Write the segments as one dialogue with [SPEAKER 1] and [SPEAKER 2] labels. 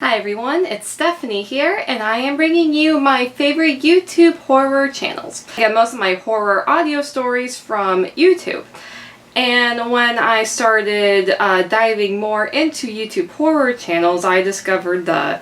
[SPEAKER 1] Hi everyone, it's Stephanie here, and I am bringing you my favorite YouTube horror channels. I get most of my horror audio stories from YouTube. And when I started diving more into YouTube horror channels, I discovered the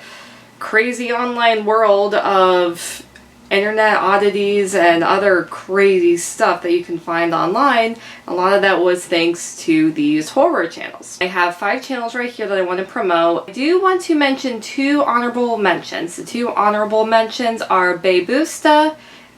[SPEAKER 1] crazy online world of internet oddities and other crazy stuff that you can find online. A lot of that was thanks to these horror channels. I have 5 channels right here that I want to promote. I do want to mention 2 honorable mentions. The 2 honorable mentions are Baybusta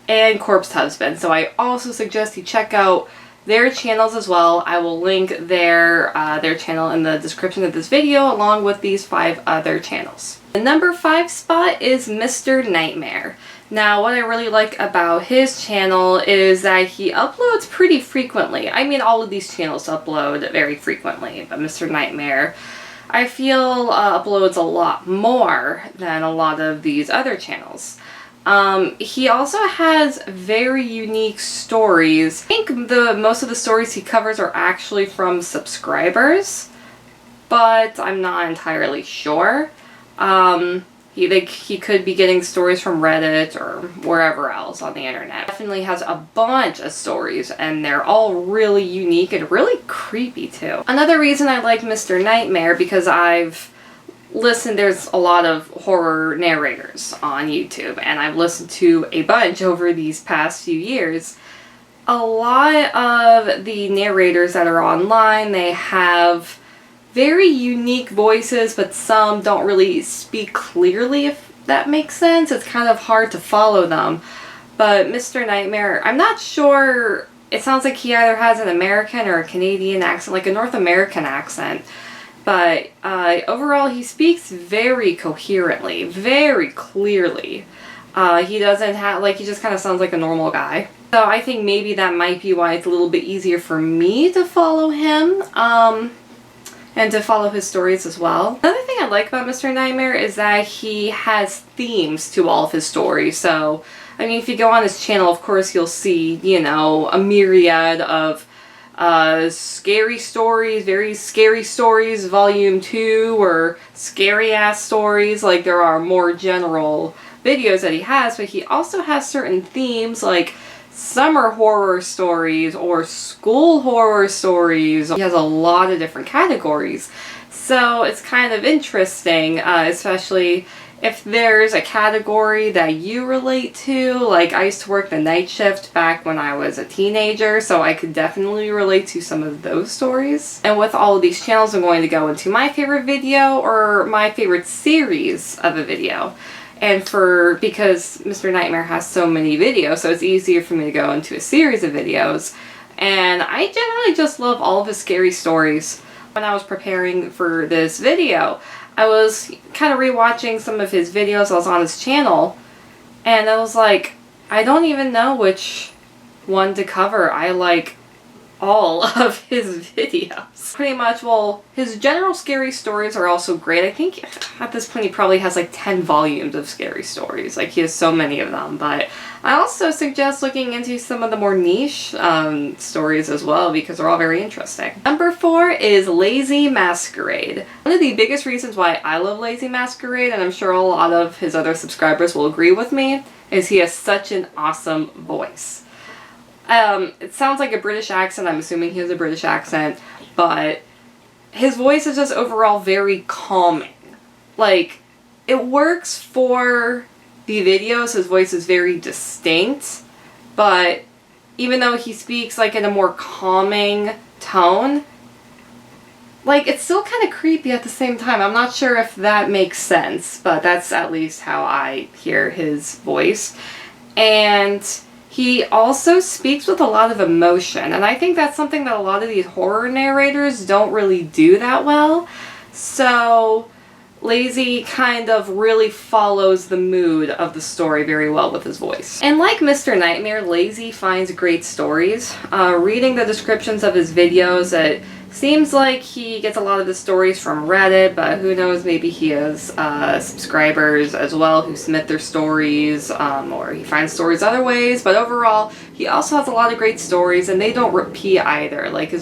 [SPEAKER 1] and Corpse Husband. So I also suggest you check out their channels as well. I will link their channel in the description of this video along with these 5 other channels. The number 5 spot is Mr. Nightmare. Now, what I really like about his channel is that he uploads pretty frequently. I mean, all of these channels upload very frequently, but Mr. Nightmare, I feel, uploads a lot more than a lot of these other channels. He also has very unique stories. I think most of the stories he covers are actually from subscribers, but I'm not entirely sure. He could be getting stories from Reddit or wherever else on the internet. Definitely has a bunch of stories, and they're all really unique and really creepy too. Another reason I like Mr. Nightmare, because I've listened, there's a lot of horror narrators on YouTube, and I've listened to a bunch over these past few years. A lot of the narrators that are online, they have very unique voices, but some don't really speak clearly, if that makes sense. It's kind of hard to follow them. But Mr. Nightmare, I'm not sure, it sounds like he either has an American or a Canadian accent, like a North American accent. But overall, he speaks very coherently, very clearly. He doesn't have, he just kind of sounds like a normal guy. So I think maybe that might be why it's a little bit easier for me to follow him. And to follow his stories as well. Another thing I like about Mr. Nightmare is that he has themes to all of his stories. So, I mean, if you go on his channel, of course, you'll see, you know, a myriad of scary stories, very scary stories, volume 2, or scary ass stories. Like, there are more general videos that he has, but he also has certain themes, like summer horror stories or school horror stories. He has a lot of different categories. So it's kind of interesting, especially if there's a category that you relate to. Like, I used to work the night shift back when I was a teenager, so I could definitely relate to some of those stories. And with all of these channels, I'm going to go into my favorite video or my favorite series of a video. And because Mr. Nightmare has so many videos, so it's easier for me to go into a series of videos. And I generally just love all of his scary stories. When I was preparing for this video, I was kind of rewatching some of his videos. I was on his channel, and I was like, I don't even know which one to cover. I like all of his videos. Pretty much, well, his general scary stories are also great. I think at this point he probably has like 10 volumes of scary stories. Like, he has so many of them. But I also suggest looking into some of the more niche stories as well, because they're all very interesting. Number 4 is Lazy Masquerade. One of the biggest reasons why I love Lazy Masquerade, and I'm sure a lot of his other subscribers will agree with me, is he has such an awesome voice. It sounds like a British accent. I'm assuming he has a British accent, but his voice is just overall very calming. Like, it works for the videos. His voice is very distinct, but even though he speaks like in a more calming tone, like, it's still kind of creepy at the same time. I'm not sure if that makes sense, but that's at least how I hear his voice. And he also speaks with a lot of emotion, and I think that's something that a lot of these horror narrators don't really do that well. So Lazy kind of really follows the mood of the story very well with his voice. And like Mr. Nightmare, Lazy finds great stories. Reading the descriptions of his videos, it seems like he gets a lot of the stories from Reddit, but who knows, maybe he has subscribers as well who submit their stories, or he finds stories other ways. But overall, he also has a lot of great stories, and they don't repeat either. Like,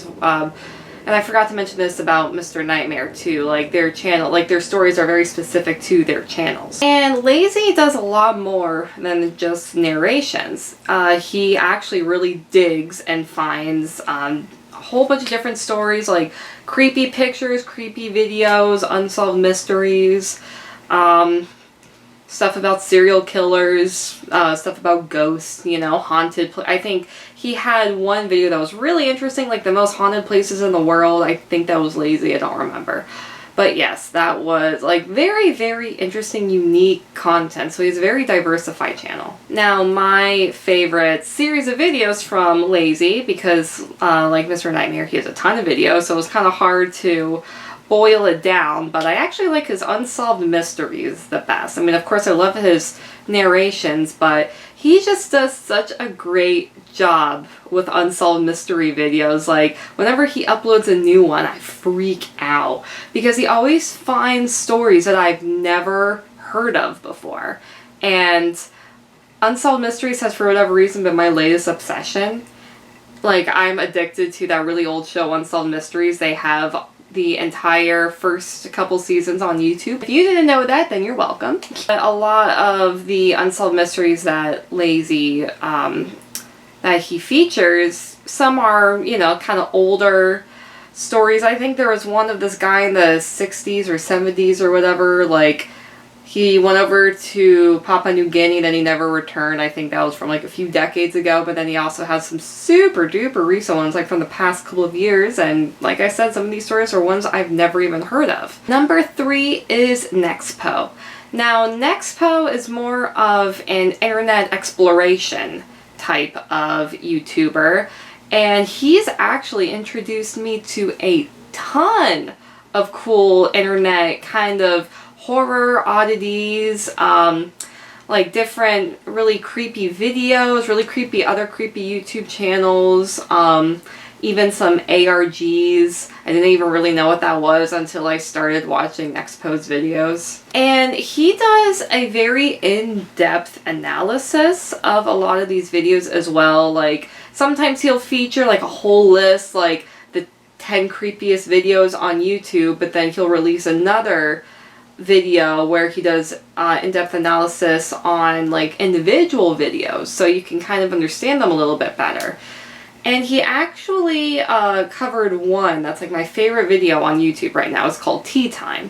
[SPEAKER 1] And I forgot to mention this about Mr. Nightmare too, like their channel, like their stories are very specific to their channels. And Lazy does a lot more than just narrations. He actually really digs and finds a whole bunch of different stories, like creepy pictures, creepy videos, unsolved mysteries, stuff about serial killers, stuff about ghosts, you know, haunted. I think he had one video that was really interesting, like the most haunted places in the world. I think that was Lazy, I don't remember. But yes, that was like very, very interesting, unique content. So he's a very diversified channel. Now, my favorite series of videos from Lazy, because like Mr. Nightmare, he has a ton of videos, so it was kind of hard to boil it down, but I actually like his unsolved mysteries the best. I mean, of course, I love his narrations, but he just does such a great job with unsolved mystery videos. Like, whenever he uploads a new one, I freak out because he always finds stories that I've never heard of before. And Unsolved Mysteries has, for whatever reason, been my latest obsession. Like, I'm addicted to that really old show, Unsolved Mysteries. They have the entire first couple seasons on YouTube. If you didn't know that, then you're welcome. But a lot of the unsolved mysteries that Lazy, that he features, some are, you know, kind of older stories. I think there was one of this guy in the 60s or 70s or whatever, like, he went over to Papua New Guinea, then he never returned. I think that was from like a few decades ago, but then he also has some super duper recent ones, like from the past couple of years, and like I said, some of these stories are ones I've never even heard of. Number 3 is Nexpo. Now, Nexpo is more of an internet exploration type of YouTuber, and he's actually introduced me to a ton of cool internet kind of horror oddities, like different really creepy videos, really creepy other creepy YouTube channels, even some ARGs. I didn't even really know what that was until I started watching Nexpo's videos. And he does a very in-depth analysis of a lot of these videos as well. Like, sometimes he'll feature like a whole list, like the 10 creepiest videos on YouTube, but then he'll release another video where he does in-depth analysis on like individual videos, so you can kind of understand them a little bit better. And he actually covered one that's like my favorite video on YouTube right now. It's called Tea Time,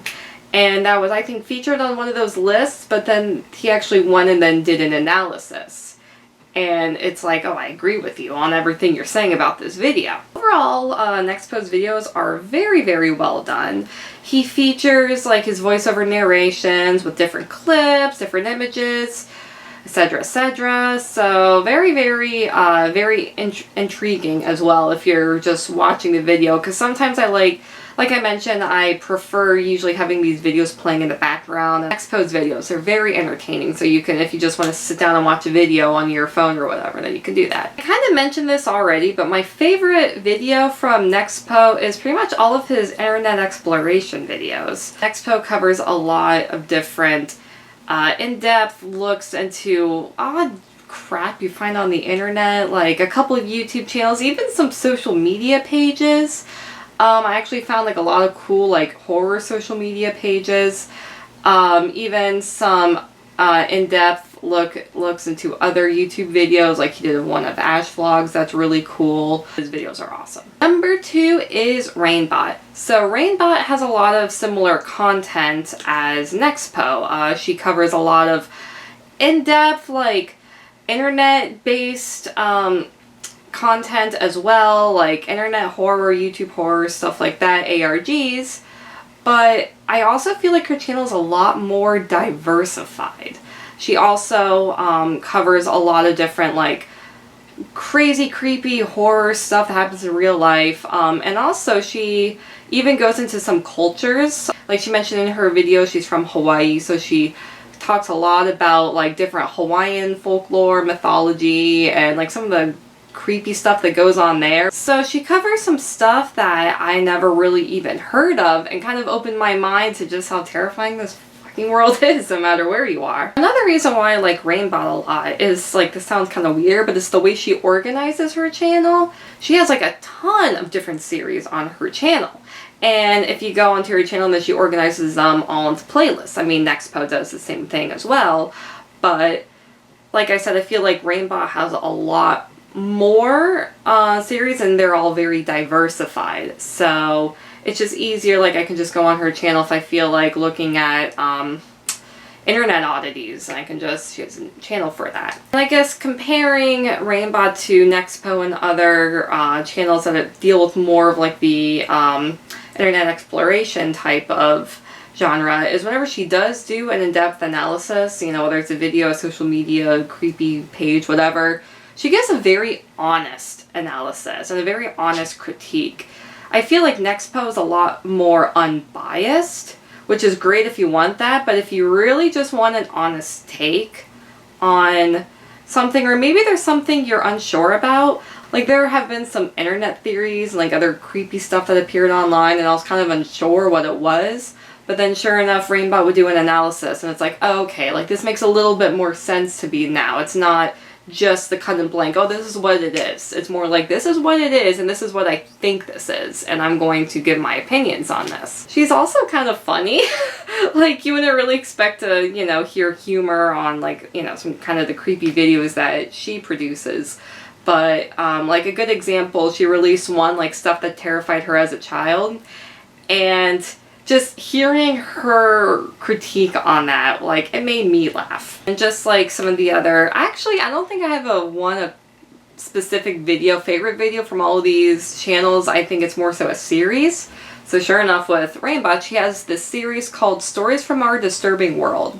[SPEAKER 1] and that was, I think, featured on one of those lists, but then he actually went and then did an analysis. And it's like, oh, I agree with you on everything you're saying about this video. Overall, Nexpo's videos are very, very well done. He features like his voiceover narrations with different clips, different images, etc., etc. So very, very, very intriguing as well if you're just watching the video. Because sometimes like I mentioned, I prefer usually having these videos playing in the background. And Nexpo's videos are very entertaining, so you can, if you just want to sit down and watch a video on your phone or whatever, then you can do that. I kind of mentioned this already, but my favorite video from Nexpo is pretty much all of his internet exploration videos. Nexpo covers a lot of different in-depth looks into odd crap you find on the internet, like a couple of YouTube channels, even some social media pages. I actually found like a lot of cool like horror social media pages, even some in-depth looks into other YouTube videos, like he did one of Ash vlogs. That's really cool. His videos are awesome. Number 2 is Rainbot. So Rainbot has a lot of similar content as Nexpo. She covers a lot of in-depth like internet-based content as well, like internet horror, YouTube horror, stuff like that, ARGs. But I also feel like her channel is a lot more diversified. She also covers a lot of different like crazy creepy horror stuff that happens in real life, and also she even goes into some cultures. Like she mentioned in her video, she's from Hawaii, so she talks a lot about like different Hawaiian folklore, mythology, and like some of the creepy stuff that goes on there. So she covers some stuff that I never really even heard of, and kind of opened my mind to just how terrifying this acting world is, no matter where you are. Another reason why I like Rainbot a lot is, like, this sounds kind of weird, but it's the way she organizes her channel. She has like a ton of different series on her channel. And if you go onto her channel, then she organizes them all into playlists. I mean, Nextpo does the same thing as well. But like I said, I feel like Rainbot has a lot more series, and they're all very diversified. So it's just easier, like I can just go on her channel if I feel like looking at internet oddities, and I can just, she has a channel for that. And I guess comparing Rainbot to Nextpo and other channels that deal with more of like the internet exploration type of genre is whenever she does do an in-depth analysis, you know, whether it's a video, a social media, creepy page, whatever, she gives a very honest analysis and a very honest critique. I feel like Nextpo is a lot more unbiased, which is great if you want that, but if you really just want an honest take on something, or maybe there's something you're unsure about, like there have been some internet theories and like other creepy stuff that appeared online, and I was kind of unsure what it was, but then sure enough, Rainbot would do an analysis, and it's like, oh, okay, like this makes a little bit more sense to me now. It's not just the cut and blank, oh, this is what it is. It's more like, this is what it is, and this is what I think this is, and I'm going to give my opinions on this. She's also kind of funny. Like, you wouldn't really expect to, you know, hear humor on, like, you know, some kind of the creepy videos that she produces. But, like, a good example, she released one, like, stuff that terrified her as a child, and just hearing her critique on that, like, it made me laugh. And just like some of the other, actually, I don't think I have a specific video, favorite video from all of these channels. I think it's more so a series. So sure enough, with Rainbot, she has this series called Stories from Our Disturbing World.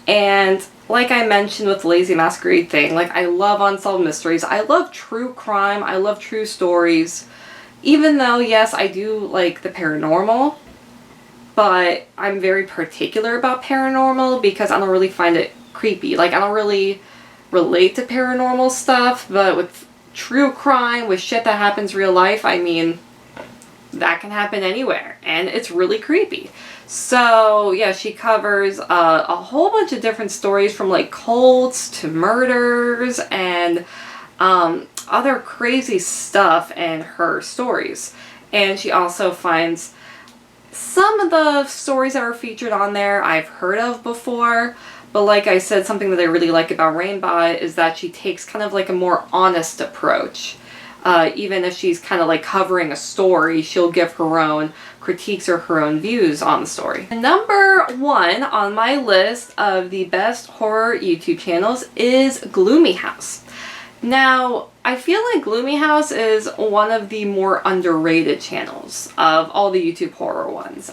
[SPEAKER 1] And like I mentioned with the Lazy Masquerade thing, like, I love unsolved mysteries. I love true crime. I love true stories. Even though, yes, I do like the paranormal, but I'm very particular about paranormal because I don't really find it creepy. Like, I don't really relate to paranormal stuff, but with true crime, with shit that happens real life, I mean, that can happen anywhere, and it's really creepy. So, yeah, she covers a whole bunch of different stories, from, like, cults to murders and other crazy stuff in her stories. And she also finds some of the stories that are featured on there I've heard of before, but like I said, something that I really like about Rainbot is that she takes kind of like a more honest approach. Even if she's kind of like covering a story, she'll give her own critiques or her own views on the story. Number 1 on my list of the best horror YouTube channels is Gloomy House. Now, I feel like Gloomy House is one of the more underrated channels of all the YouTube horror ones.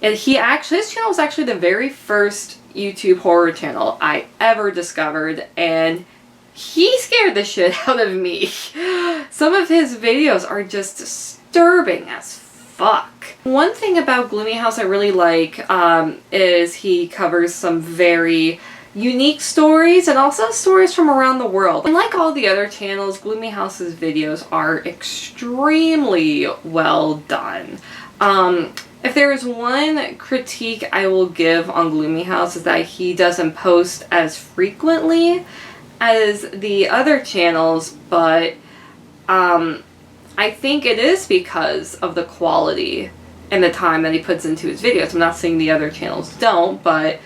[SPEAKER 1] His channel was actually the very first YouTube horror channel I ever discovered, and he scared the shit out of me. Some of his videos are just disturbing as fuck. One thing about Gloomy House I really like is he covers some very unique stories, and also stories from around the world. And like all the other channels, Gloomy House's videos are extremely well done. If there is one critique I will give on Gloomy House, is that he doesn't post as frequently as the other channels, but I think it is because of the quality and the time that he puts into his videos. I'm not saying the other channels don't, but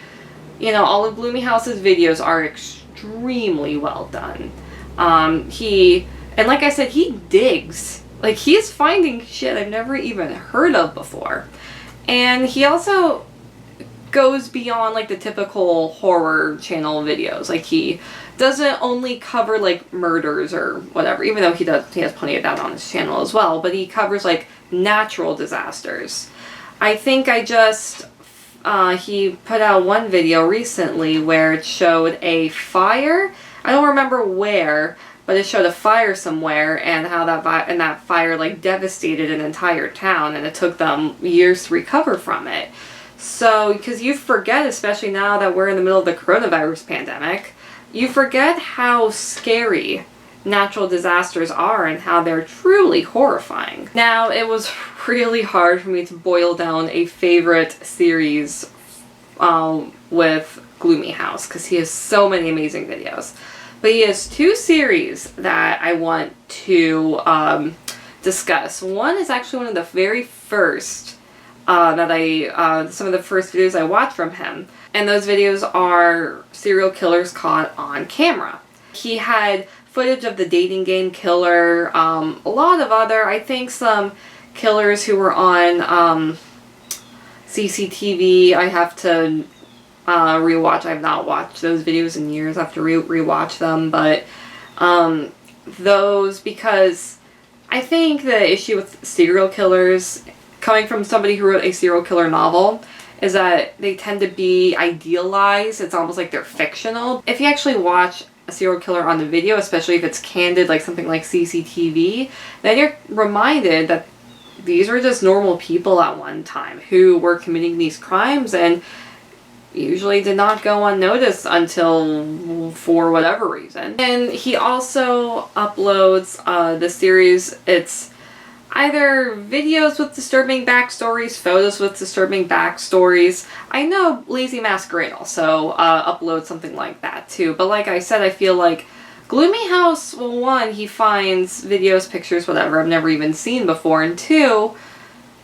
[SPEAKER 1] you know, all of Gloomy House's videos are extremely well done. And like I said, he digs. Like, he's finding shit I've never even heard of before. And he also goes beyond, like, the typical horror channel videos. Like, he doesn't only cover, like, murders or whatever, even though he has plenty of that on his channel as well, but he covers, like, natural disasters. I think he put out one video recently where it showed a fire. I don't remember where, but it showed a fire somewhere, and how that fire like devastated an entire town, and it took them years to recover from it. So, because you forget, especially now that we're in the middle of the coronavirus pandemic, you forget how scary natural disasters are and how they're truly horrifying. Now, it was really hard for me to boil down a favorite series with Gloomy House because he has so many amazing videos. But he has 2 series that I want to discuss. One is actually one of the very first some of the first videos I watched from him. And those videos are serial killers caught on camera. He had footage of the dating game killer, a lot of other, I think some killers who were on CCTV. I have to rewatch. I have not watched those videos in years. I have to rewatch them. But those, because I think the issue with serial killers, coming from somebody who wrote a serial killer novel, is that they tend to be idealized. It's almost like they're fictional. If you actually watch a serial killer on the video, especially if it's candid, like something like CCTV, then you're reminded that these were just normal people at one time who were committing these crimes and usually did not go unnoticed until for whatever reason. And he also uploads the series. It's either videos with disturbing backstories, photos with disturbing backstories. I know Lazy Masquerade also uploads something like that too. But like I said, I feel like Gloomy House, well, 1, he finds videos, pictures, whatever I've never even seen before. And 2,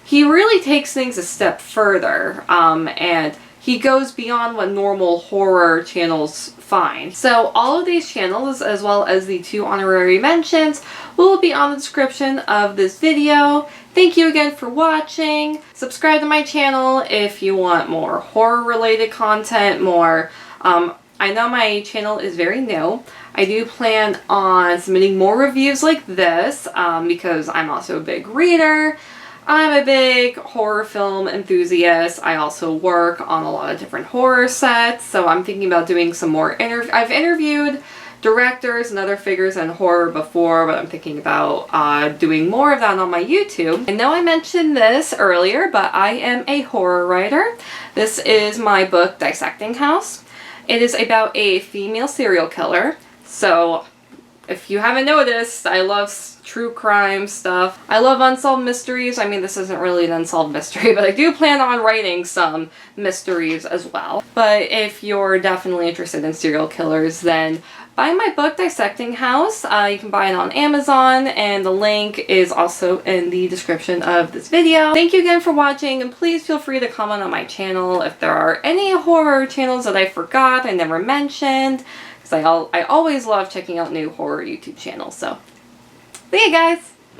[SPEAKER 1] he really takes things a step further. And he goes beyond what normal horror channels find. So all of these channels, as well as the 2 honorary mentions, will be on the description of this video. Thank you again for watching. Subscribe to my channel if you want more horror related content, more, I know my channel is very new. I do plan on submitting more reviews like this because I'm also a big reader. I'm a big horror film enthusiast. I also work on a lot of different horror sets, so I'm thinking about doing some more I've interviewed directors and other figures in horror before, but I'm thinking about doing more of that on my YouTube. I know I mentioned this earlier, but I am a horror writer. This is my book, Dissecting House. It is about a female serial killer, so if you haven't noticed, I love true crime stuff. I love unsolved mysteries. I mean, this isn't really an unsolved mystery, but I do plan on writing some mysteries as well. But if you're definitely interested in serial killers, then buy my book, Dissecting House. You can buy it on Amazon, and the link is also in the description of this video. Thank you again for watching, and please feel free to comment on my channel if there are any horror channels that I forgot, I never mentioned. I always love checking out new horror YouTube channels, so see you guys!